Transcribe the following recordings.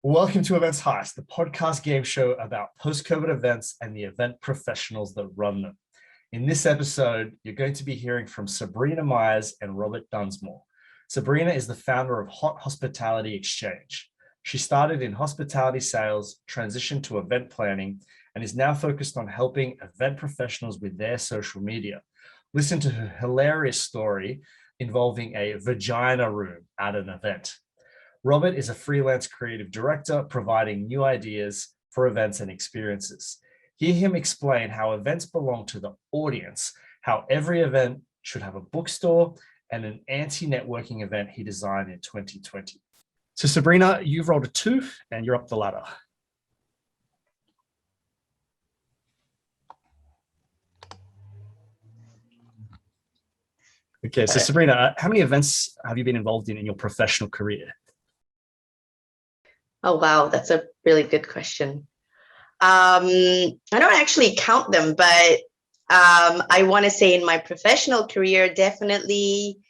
Welcome to Events Heist, the podcast game show about post-COVID events and the event professionals that run them. In this episode, you're going to be hearing from Sabrina Meyers and Robert Dunsmore. Sabrina is the founder of Hot Hospitality Exchange. She started in hospitality sales, transitioned to event planning, and is now focused on helping event professionals with their social media. Listen to her hilarious story involving a vagina room at an event. Robert is a freelance creative director providing new ideas for events and experiences. Hear him explain how events belong to the audience, how every event should have a bookstore, and an anti-networking event he designed in 2020. So Sabrina, you've rolled a 2 and you're up the ladder. Okay, so Sabrina, how many events have you been involved in your professional career? Oh, wow. That's a really good question. I don't actually count them, but I want to say in my professional career, definitely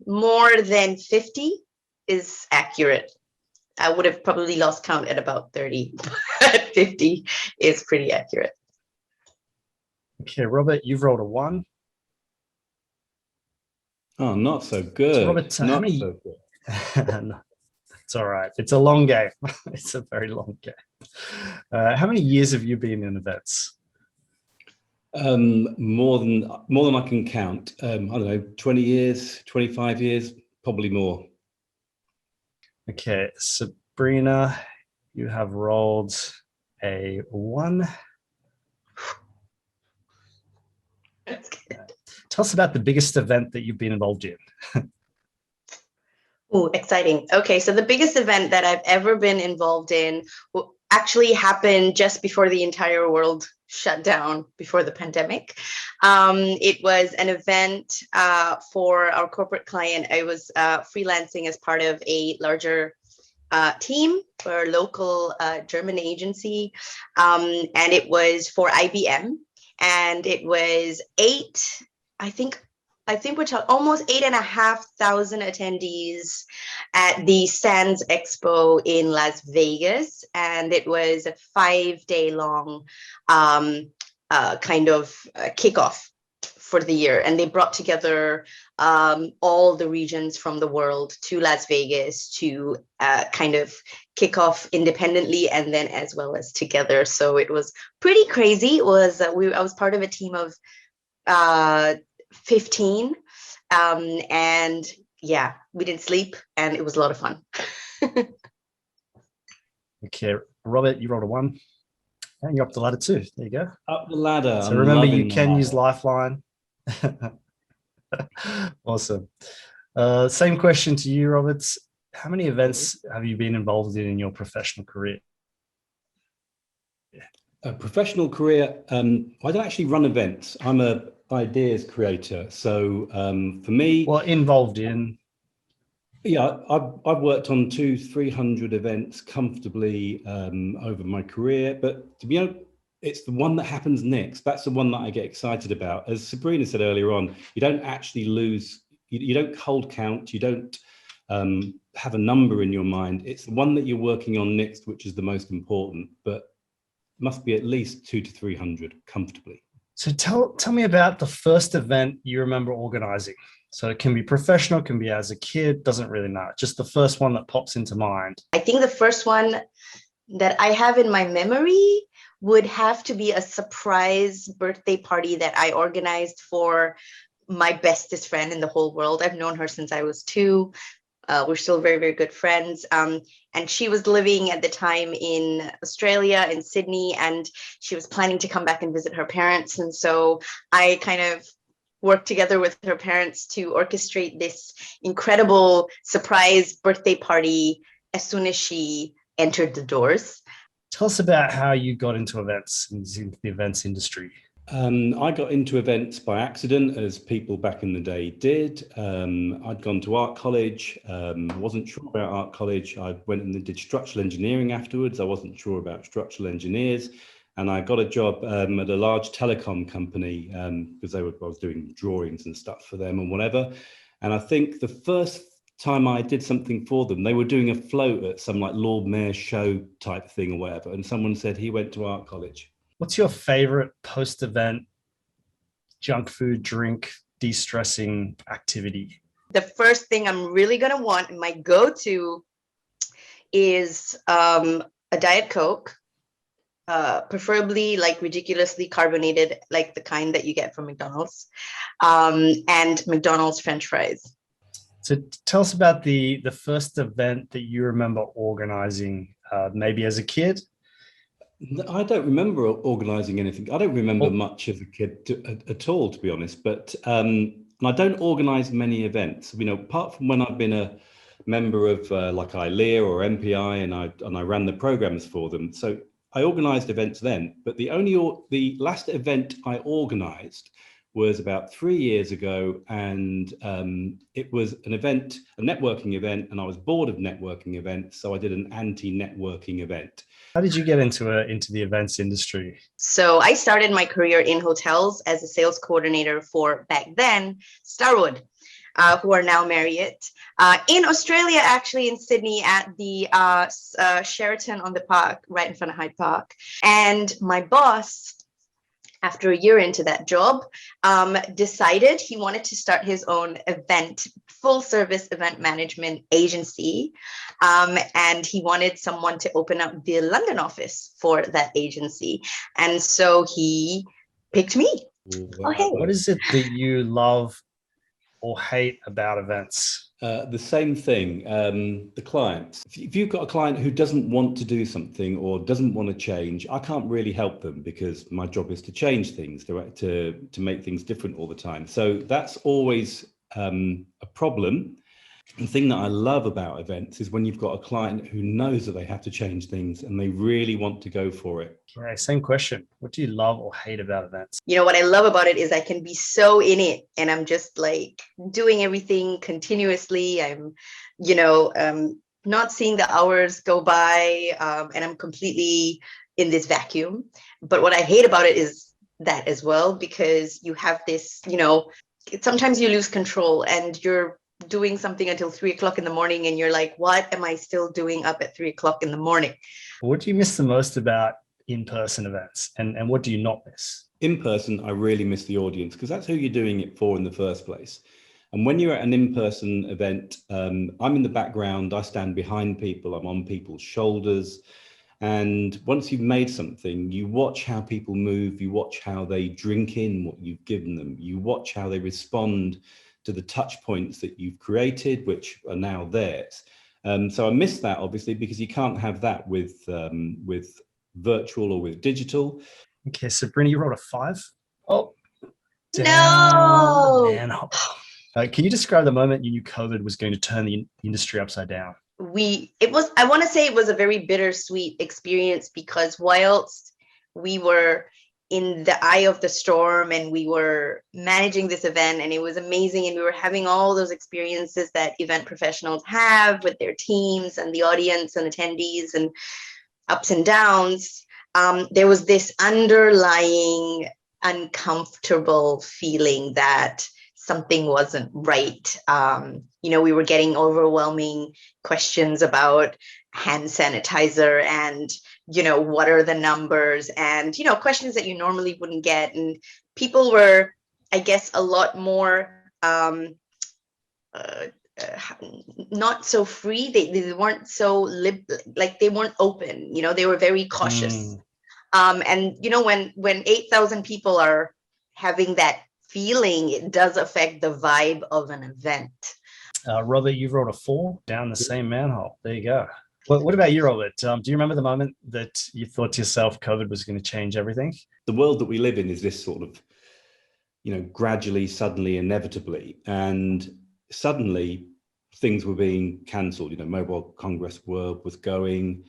more than 50 is accurate. I would have probably lost count at about 30, but 50 is pretty accurate. Okay, Robert, you've rolled a 1. Oh, not so good. So Robert, not how many... so good. It's all right. It's a long game. It's a very long game. How many years have you been in events? More than I can count. I don't know, 20 years, 25 years, probably more. Okay, Sabrina, you have rolled a 1. That's good. Tell us about the biggest event that you've been involved in. Oh, exciting. Okay, so the biggest event that I've ever been involved in actually happened just before the entire world shut down before the pandemic. It was an event for our corporate client. I was freelancing as part of a larger team for a local German agency, and it was for IBM, and it was we're talking almost 8,500 attendees at the Sands Expo in Las Vegas, and it was a 5-day long kind of kickoff for the year. And they brought together all the regions from the world to Las Vegas to kind of kick off independently and then as well as together. So it was pretty crazy. It was I was part of a team of 15, and yeah, we didn't sleep and it was a lot of fun. Okay, Robert, you rolled a 1 and you're up the ladder too. There you go. Up the ladder. So remember, you can use Lifeline. Awesome. Same question to you, Robert. How many events have you been involved in your professional career? A professional career, I don't actually run events. I'm a ideas creator. So for me, well, involved in, yeah, I've worked on 200-300 events comfortably over my career, but to be honest, it's the one that happens next. That's the one that I get excited about. As Sabrina said earlier on, you don't actually lose, you don't cold count, you don't have a number in your mind. It's the one that you're working on next, which is the most important, but must be at least 200 to 300 comfortably. So tell me about the first event you remember organizing. So it can be professional, can be as a kid, doesn't really matter. Just the first one that pops into mind. I think the first one that I have in my memory would have to be a surprise birthday party that I organized for my bestest friend in the whole world. I've known her since I was 2. We're still very, very good friends. And she was living at the time in Australia, in Sydney, and she was planning to come back and visit her parents. And so I kind of worked together with her parents to orchestrate this incredible surprise birthday party as soon as she entered the doors. Tell us about how you got into events, into the events industry. I got into events by accident, as people back in the day did. I'd gone to art college, wasn't sure about art college. I went and did structural engineering afterwards. I wasn't sure about structural engineers. And I got a job at a large telecom company because I was doing drawings and stuff for them and whatever. And I think the first time I did something for them. They were doing a float at some like Lord Mayor's show type thing or whatever. And someone said he went to art college. What's your favorite post-event junk food, drink, de-stressing activity? The first thing I'm really going to want, my go-to, is a Diet Coke, preferably like ridiculously carbonated, like the kind that you get from McDonald's, and McDonald's French fries. So tell us about the first event that you remember organizing, maybe as a kid. I don't remember organizing anything. I don't remember much as a kid at all, to be honest. But and I don't organize many events. You know, apart from when I've been a member of like ILEA or MPI, and I ran the programs for them. So I organized events then. But the last event I organized was about 3 years ago, and it was an event, a networking event, and I was bored of networking events, so I did an anti-networking event. How did you get into the events industry? So I started my career in hotels as a sales coordinator for, back then, Starwood, who are now Marriott. In Australia, actually in Sydney, at the Sheraton on the Park, right in front of Hyde Park. And my boss, after a year into that job, decided he wanted to start his own full service event management agency. And he wanted someone to open up the London office for that agency. And so he picked me. Wow. Oh, hey. What is it that you love or hate about events? The same thing, the clients. If you've got a client who doesn't want to do something or doesn't want to change, I can't really help them because my job is to change things, to make things different all the time. So that's always a problem. The thing that I love about events is when you've got a client who knows that they have to change things and they really want to go for it. Okay, same question. What do you love or hate about events? You know, what I love about it is I can be so in it, and I'm just like doing everything continuously. I'm, not seeing the hours go by, and I'm completely in this vacuum. But what I hate about it is that as well, because you have this, sometimes you lose control and you're doing something until 3 o'clock in the morning, and you're like, what am I still doing up at 3 o'clock in the morning? What do you miss the most about in-person events, and what do you not miss? In person, I really miss the audience because that's who you're doing it for in the first place. And when you're at an in-person event, I'm in the background, I stand behind people, I'm on people's shoulders. And once you've made something, you watch how people move, you watch how they drink in what you've given them, you watch how they respond to the touch points that you've created, which are now theirs. So I miss that, obviously, because you can't have that with virtual or with digital. Okay, Sabrina, you rolled a 5. Oh, No! Man. Can you describe the moment you knew COVID was going to turn the industry upside down? I want to say it was a very bittersweet experience, because whilst we were in the eye of the storm and we were managing this event and it was amazing, and we were having all those experiences that event professionals have with their teams and the audience and attendees and ups and downs, there was this underlying uncomfortable feeling that something wasn't right. We were getting overwhelming questions about hand sanitizer and, what are the numbers, and, questions that you normally wouldn't get. And people were, I guess, a lot more not so free. They weren't so they weren't open, they were very cautious. And, when 8,000 people are having that feeling, it does affect the vibe of an event. Robert, you rolled a 4 down the same manhole. There you go. What about you, Robert? Do you remember the moment that you thought to yourself COVID was going to change everything? The world that we live in is this sort of, gradually, suddenly, inevitably. And suddenly things were being cancelled. Mobile Congress World was going.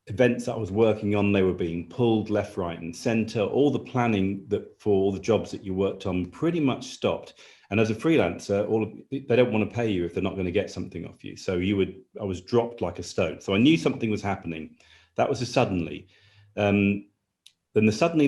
Events that I was working on, they were being pulled left, right, and centre. All the planning for all the jobs that you worked on pretty much stopped. And as a freelancer, they don't want to pay you if they're not going to get something off you. So I was dropped like a stone. So I knew something was happening. That was a suddenly. Then the suddenly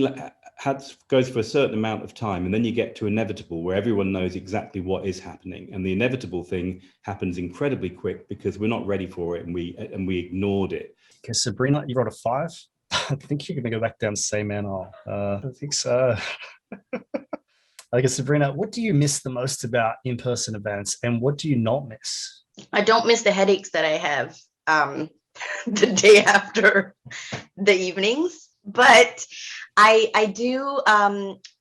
goes for a certain amount of time, and then you get to inevitable, where everyone knows exactly what is happening, and the inevitable thing happens incredibly quick because we're not ready for it, and we ignored it. Okay, Sabrina, you wrote a 5. I think you're going to go back down to same man. I think so. Okay, Sabrina, what do you miss the most about in-person events, and what do you not miss? I don't miss the headaches that I have the day after the evenings, but I do.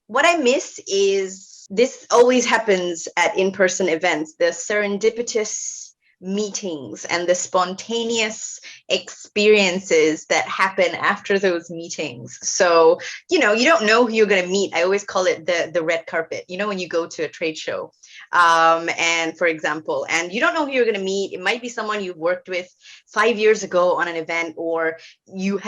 What I miss is, this always happens at in-person events, the serendipitous meetings and the spontaneous experiences that happen after those meetings. So, you don't know who you're going to meet. I always call it the red carpet, when you go to a trade show. And for example, and you don't know who you're going to meet. It might be someone you've worked with 5 years ago on an event, or you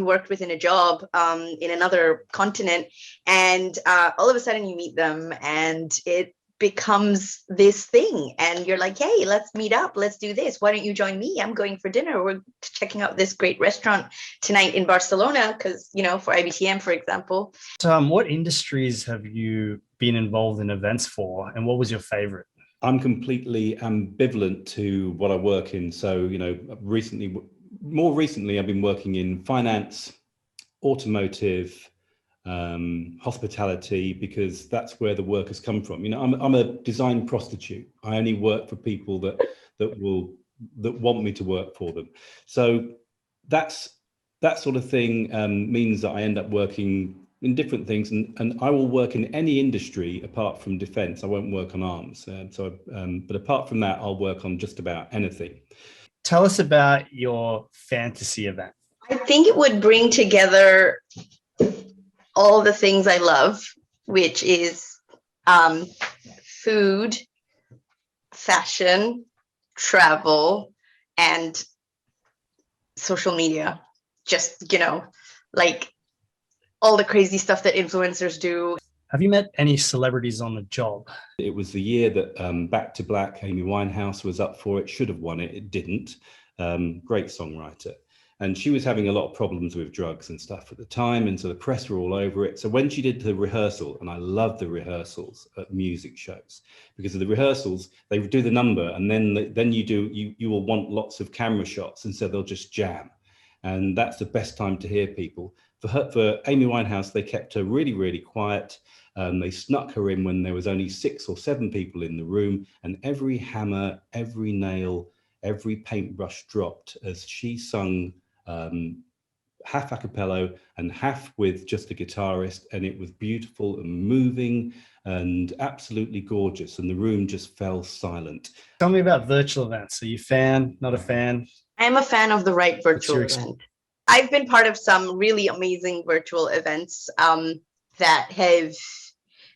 worked with in a job in another continent, and all of a sudden you meet them, and it becomes this thing, and you're like, hey, let's meet up, let's do this, why don't you join me? I'm going for dinner, we're checking out this great restaurant tonight in Barcelona, because for IBTM, for example. What industries have you been involved in events for, and what was your favorite? I'm completely ambivalent to what I work in. So, more recently I've been working in finance, automotive, hospitality, because that's where the work has come from. I'm a design prostitute. I only work for people that want me to work for them. So that sort of thing means that I end up working in different things, and I will work in any industry apart from defense. I won't work on arms. But apart from that, I'll work on just about anything. Tell us about your fantasy event. I think it would bring together all the things I love, which is food, fashion, travel, and social media. Just, like all the crazy stuff that influencers do. Have you met any celebrities on the job? It was the year that Back to Black, Amy Winehouse was up for it. Should have won it. It didn't. Great songwriter. And she was having a lot of problems with drugs and stuff at the time. And so the press were all over it. So when she did the rehearsal, and I love the rehearsals at music shows, because of the rehearsals, they do the number, and then you will want lots of camera shots. And so they'll just jam. And that's the best time to hear people. For Amy Winehouse, they kept her really, really quiet. They snuck her in when there was only 6 or 7 people in the room, and every hammer, every nail, every paintbrush dropped as she sung half a cappella and half with just a guitarist, and it was beautiful and moving and absolutely gorgeous, and the room just fell silent. Tell me about virtual events. Are you a fan, not a fan? I am a fan of the right virtual event. I've been part of some really amazing virtual events that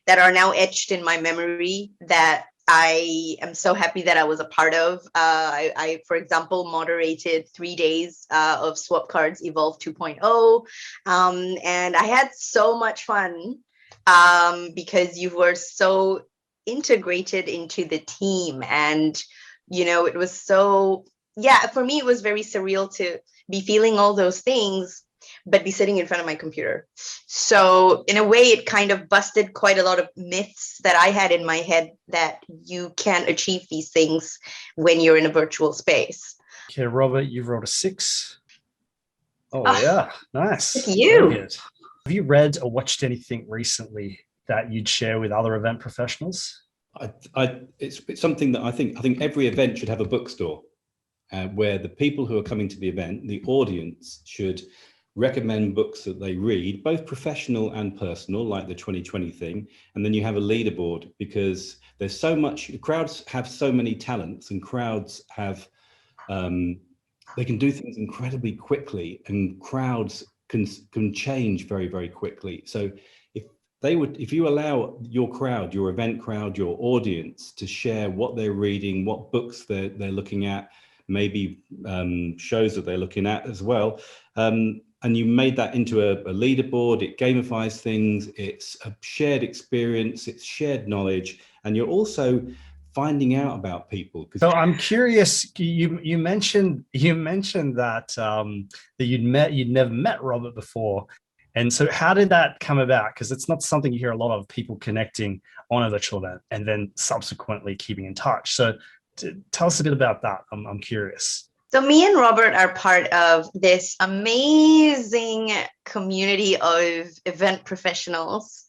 are now etched in my memory, that I am so happy that I was a part of. I, for example, moderated 3 days of Swap Cards Evolve 2.0. And I had so much fun because you were so integrated into the team. And, it was so, for me, it was very surreal to be feeling all those things, but be sitting in front of my computer. So in a way, it kind of busted quite a lot of myths that I had in my head, that you can't achieve these things when you're in a virtual space. Okay, Robert, you wrote a 6. Oh, yeah, nice. Look at you. Have you read or watched anything recently that you'd share with other event professionals? It's something that I think every event should have a bookstore, where the people who are coming to the event, the audience, should recommend books that they read, both professional and personal, like the 2020 thing. And then you have a leaderboard, because there's so much, crowds have so many talents, and crowds have, they can do things incredibly quickly, and crowds can change very, very quickly. So if you allow your crowd, your event crowd, your audience to share what they're reading, what books they're looking at, maybe shows that they're looking at as well, and you made that into a leaderboard, it gamifies things, it's a shared experience, it's shared knowledge, and you're also finding out about people. So I'm curious, you mentioned that that you'd never met Robert before, And so how did that come about? Because it's not something you hear a lot of, people connecting on a virtual event and then subsequently keeping in touch. So tell us a bit about that. I'm curious. So me and Robert are part of this amazing community of event professionals,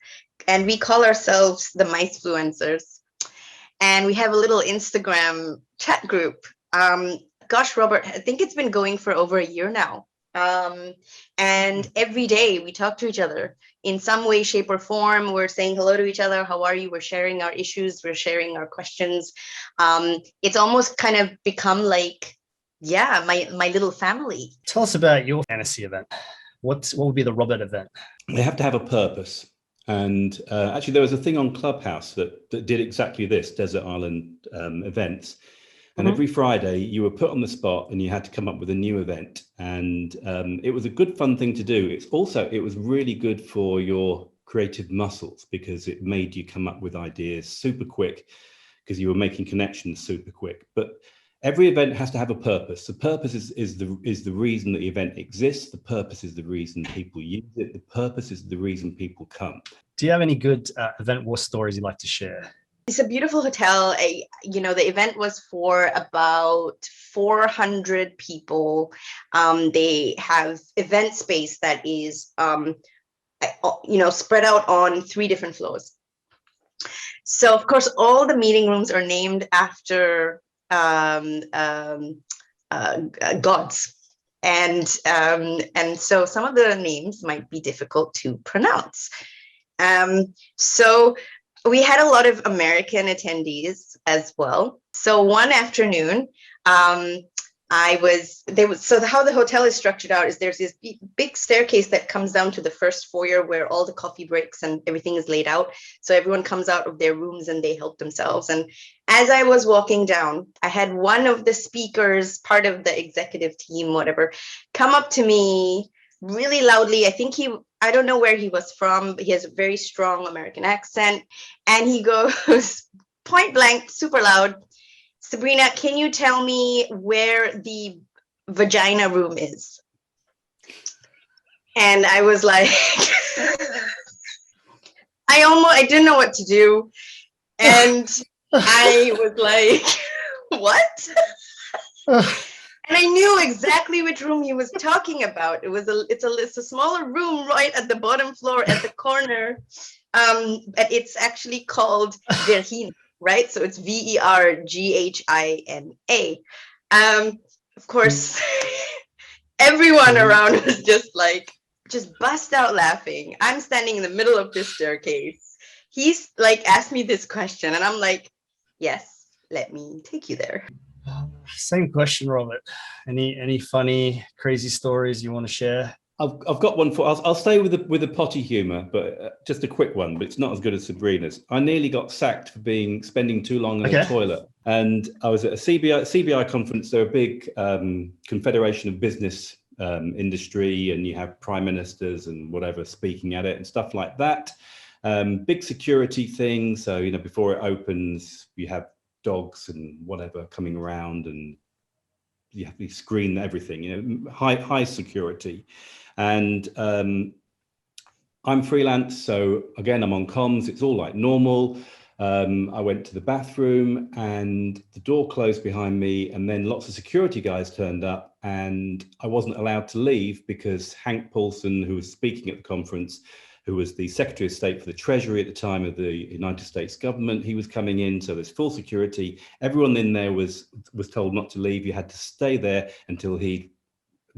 and we call ourselves the Meyers. And we have a little Instagram chat group. Gosh, Robert, I think it's been going for over a year now. And every day we talk to each other in some way, shape, or form. We're saying hello to each other. How are you? We're sharing our issues. We're sharing our questions. It's almost kind of become like, yeah, my little family. Tell us about your fantasy event. What would be the Robert event? They have to have a purpose. And actually, there was a thing on Clubhouse that did exactly this, Desert Island events. And every Friday you were put on the spot and you had to come up with a new event. And it was a good, fun thing to do. It was really good for your creative muscles because it made you come up with ideas super quick because you were making connections super quick. But every event has to have a purpose. The purpose is the reason that the event exists. The purpose is the reason people use it. The purpose is the reason people come. Do you have any good event war stories you'd like to share? It's a beautiful hotel. The event was for about 400 people. They have event space that is, spread out on 3 different floors. So of course, all the meeting rooms are named after gods. And so some of the names might be difficult to pronounce. So we had a lot of American attendees as well. So one afternoon, how the hotel is structured out is there's this big staircase that comes down to the first foyer where all the coffee breaks and everything is laid out. So everyone comes out of their rooms and they help themselves. And as I was walking down, I had one of the speakers, part of the executive team, whatever, come up to me really loudly. I don't know where he was from, but he has a very strong American accent. And he goes point blank, super loud, "Sabrina, can you tell me where the vagina room is?" And I was like, I didn't know what to do. And I was like, what? And I knew exactly which room he was talking about. It's a smaller room right at the bottom floor at the corner. But it's actually called Vergina, right? So it's Verghina. Of course, everyone around was just bust out laughing. I'm standing in the middle of this staircase. He's asked me this question, and I'm like, yes, let me take you there. Same question, Robert. Any funny, crazy stories you want to share? I've got one I'll stay with the potty humor, but just a quick one, but it's not as good as Sabrina's. I nearly got sacked for spending too long in a toilet. And I was at a CBI conference. They're a big confederation of business industry, and you have prime ministers and whatever speaking at it and stuff like that. Big security thing. So, before it opens, you have dogs and whatever coming around, and you have to screen everything, high security. And I'm freelance, so again, I'm on comms. It's all like normal. I went to the bathroom and the door closed behind me, and then lots of security guys turned up, and I wasn't allowed to leave because Hank Paulson, who was speaking at the conference, who was the Secretary of State for the Treasury at the time of the United States government, he was coming in. So there's full security. Everyone in there was told not to leave. You had to stay there until he'd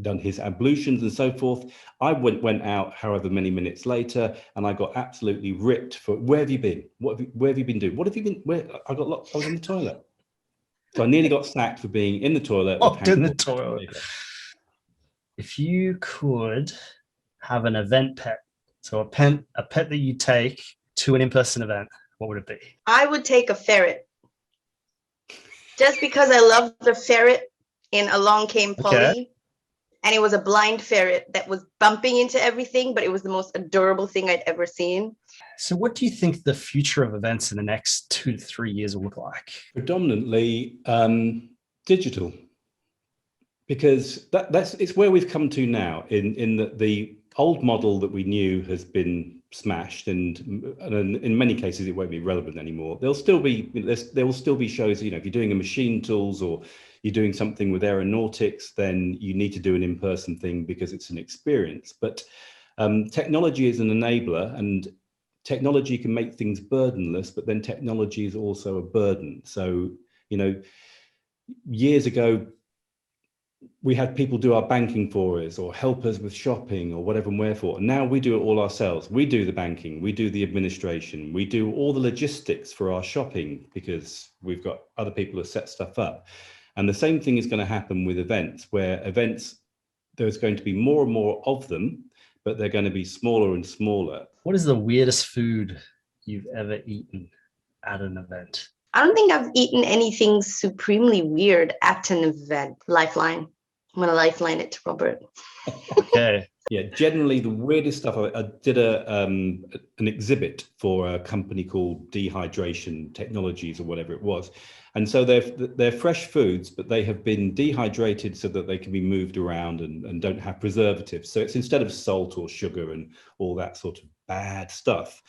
done his ablutions and so forth. I went out however many minutes later, and I got absolutely ripped for, where have you been? Where have you been doing? What have you been, I was in the toilet. So I nearly got sacked for being in the toilet. In the toilet. If you could have an event pet, so a pet that you take to an in-person event, what would it be? I would take a ferret. Just because I love the ferret in Along Came Polly. Okay. And it was a blind ferret that was bumping into everything, but it was the most adorable thing I'd ever seen. So what do you think the future of events in the next 2 to 3 years will look like? Predominantly digital. Because it's where we've come to now, in that the old model that we knew has been smashed, and in many cases it won't be relevant anymore. There will still be shows, if you're doing a machine tools or you're doing something with aeronautics, then you need to do an in-person thing because it's an experience. But technology is an enabler, and technology can make things burdenless, but then technology is also a burden. So, years ago, we had people do our banking for us or help us with shopping or whatever and wherefore. And now we do it all ourselves. We do the banking, we do the administration, we do all the logistics for our shopping because we've got other people who set stuff up. And the same thing is going to happen with events, where there's going to be more and more of them, but they're going to be smaller and smaller. What is the weirdest food you've ever eaten at an event? I don't think I've eaten anything supremely weird at an event. Lifeline. I'm going to lifeline it to Robert. Okay. Yeah, generally the weirdest stuff. I did an exhibit for a company called Dehydration Technologies or whatever it was. And so they're fresh foods, but they have been dehydrated so that they can be moved around and don't have preservatives. So it's instead of salt or sugar and all that sort of bad stuff.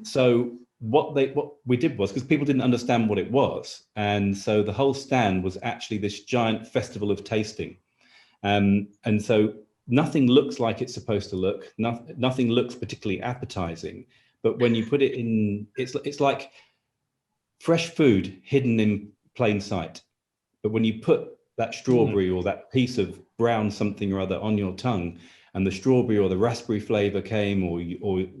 So what we did was, because people didn't understand what it was, and so the whole stand was actually this giant festival of tasting. And so nothing looks like it's supposed to look. Nothing looks particularly appetizing. But when you put it in, it's like fresh food hidden in plain sight. But when you put that strawberry or that piece of brown something or other on your tongue, and the strawberry or the raspberry flavor came, or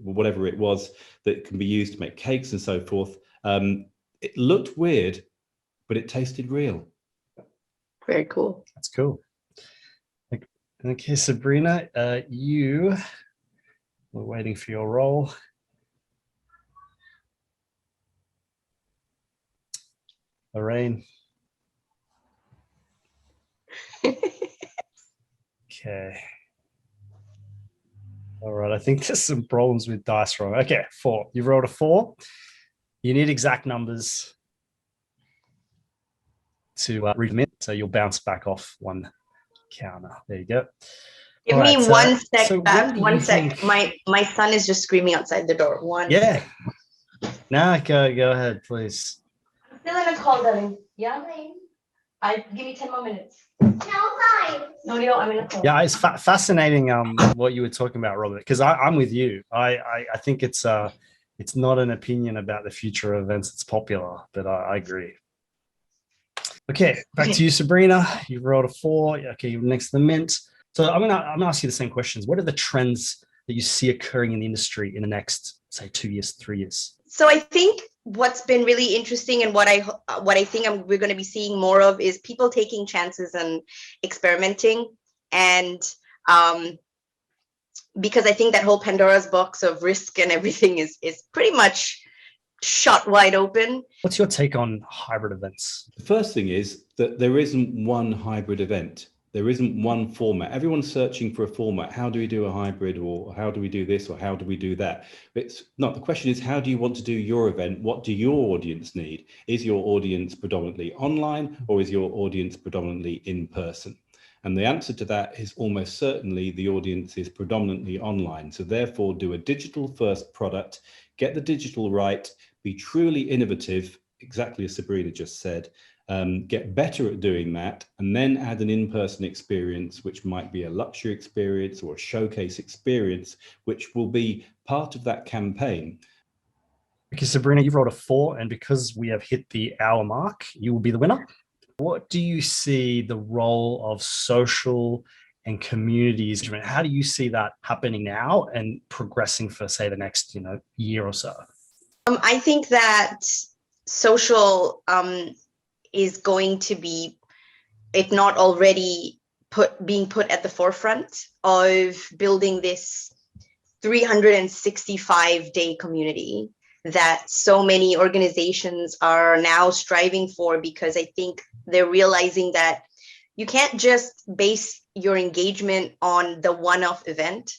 whatever it was that can be used to make cakes and so forth, it looked weird, but it tasted real. Very cool. That's cool. Okay, Sabrina, we're waiting for your roll. Lorraine. Okay. All right, I think there's some problems with dice roll. Okay, 4. You've rolled a 4. You need exact numbers to read them in, so you'll bounce back off one counter. There you go. Give me one sec, Beth. 1 sec. My son is just screaming outside the door. Yeah. Now go ahead, please. I'm still in a call, darling. Yeah, give me 10 more minutes. No, 5. No, I'm in a call. Yeah, it's fascinating what you were talking about, Robert, because I'm with you. I think it's not an opinion about the future of events. It's popular, but I agree. Okay, back to you, Sabrina. You've rolled a 4. Okay, you're next to the mint. So I'm gonna ask you the same questions. What are the trends that you see occurring in the industry in the next, say, 2 years, 3 years? So I think what's been really interesting and what I think we're going to be seeing more of is people taking chances and experimenting. And because I think that whole Pandora's box of risk and everything is pretty much shot wide open. What's your take on hybrid events? The first thing is that there isn't one hybrid event. There isn't one format. Everyone's searching for a format. How do we do a hybrid, or how do we do this, or how do we do that? It's not. The question is, how do you want to do your event? What do your audience need? Is your audience predominantly online, or is your audience predominantly in person? And the answer to that is almost certainly the audience is predominantly online. So therefore, do a digital first product, get the digital right, be truly innovative, exactly as Sabrina just said, get better at doing that, and then add an in-person experience, which might be a luxury experience or a showcase experience, which will be part of that campaign. Because Sabrina, you've rolled a 4, and because we have hit the hour mark, you will be the winner. What do you see the role of social and communities? How do you see that happening now and progressing for, say, the next year or so? I think that social is going to be, if not already being put at the forefront of building this 365-day community that so many organizations are now striving for, because I think they're realizing that you can't just base your engagement on the one-off event.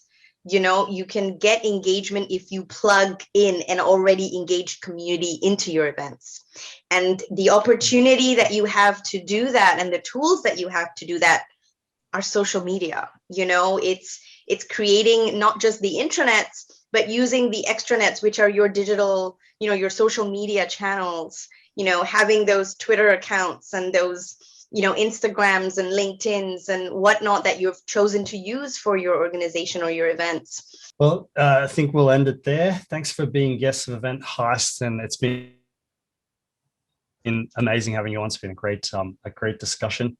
You can get engagement if you plug in an already engaged community into your events. And the opportunity that you have to do that and the tools that you have to do that are social media. It's creating not just the intranets, but using the extranets, which are your digital, your social media channels, having those Twitter accounts and those, Instagrams and LinkedIn's and whatnot that you've chosen to use for your organization or your events. Well, I think we'll end it there. Thanks for being guests of Event Heist, and it's been amazing having you on. It's been a great discussion.